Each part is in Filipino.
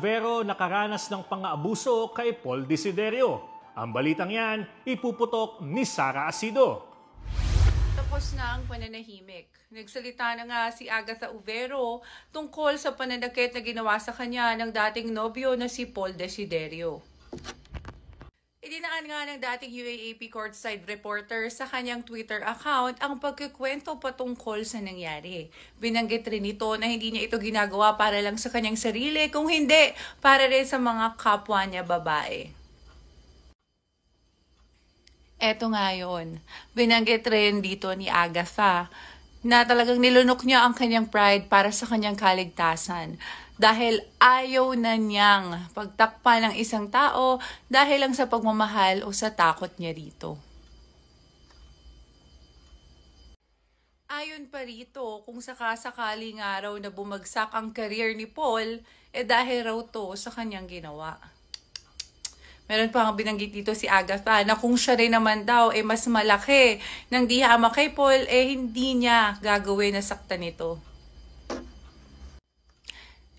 Vero nakaranas ng pang-aabuso kay Paul Desiderio. Ang balitang yan, ipuputok ni Sara Acido. Tapos na ang pananahimik. Nagsalita na nga si Agatha Uvero tungkol sa pananakit na ginawa sa kanya ng dating nobyo na si Paul Desiderio. Idinaan nga ng dating UAAP courtside reporter sa kanyang Twitter account ang pagkikwento patungkol sa nangyari. Binanggit rin ito na hindi niya ito ginagawa para lang sa kanyang sarili, kung hindi para rin sa mga kapwa niya babae. Eto nga yun. Binanggit rin dito ni Agatha na talagang nilunok niya ang kanyang pride para sa kanyang kaligtasan. Dahil ayaw na niyang pagtakpan ng isang tao dahil lang sa pagmamahal o sa takot niya rito. Ayon pa rito, kung sakasakaling araw na bumagsak ang career ni Paul, dahil raw to sa kanyang ginawa. Meron pa nga binanggit dito si Agatha na kung siya rin naman daw mas malaki ng di hama kay Paul, hindi niya gagawin na saktan ito.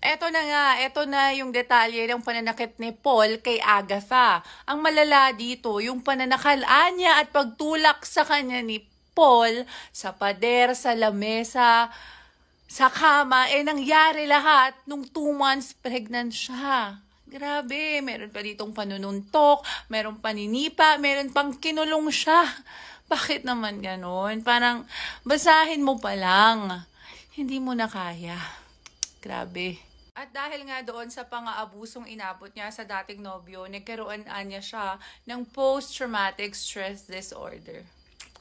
Eto na yung detalye ng pananakit ni Paul kay Agatha. Ang malala dito, yung pananakalaan niya at pagtulak sa kanya ni Paul sa pader, sa lamesa, sa kama, nangyari lahat nung 2 months pregnant siya. Grabe, meron pa ditong panununtok, meron paninipa, meron pang kinulong siya. Bakit naman ganon? Parang basahin mo pa lang. Hindi mo na kaya. Grabe. At dahil nga doon sa pang-aabusong inabot niya sa dating nobyo, nagkaroon niya siya ng post-traumatic stress disorder.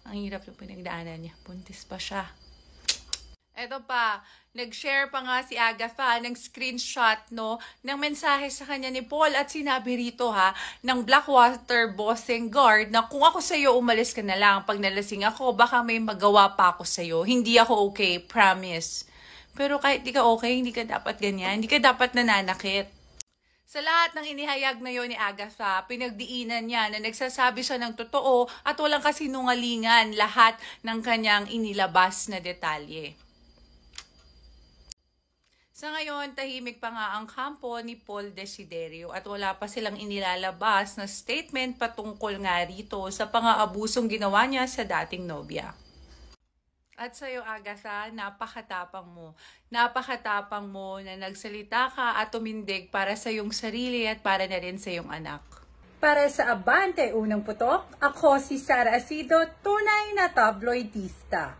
Ang hirap yung pinagdaanan niya. Buntis pa siya. Eto pa, nag-share pa nga si Agatha ng screenshot ng mensahe sa kanya ni Paul at sinabi rito ng Blackwater Bossing Guard na kung ako sa'yo, umalis ka na lang. Pag nalasing ako, baka may magawa pa ako sa'yo. Hindi ako okay, promise. Pero kahit di ka okay, hindi ka dapat ganyan. Hindi ka dapat nananakit. Sa lahat ng inihayag na yon ni Agatha, pinagdiinan niya na nagsasabi siya ng totoo at walang kasinungalingan lahat ng kanyang inilabas na detalye. Sa ngayon, tahimik pa nga ang kampo ni Paul Desiderio at wala pa silang inilalabas na statement patungkol nga rito sa pang-aabusong ginawa niya sa dating nobya. At sa'yo, Agatha, napakatapang mo. Napakatapang mo na nagsalita ka at tumindig para sa iyong sarili at para na rin sa iyong anak. Para sa Abante Unang Putok, ako si Sara Acido, tunay na tabloidista.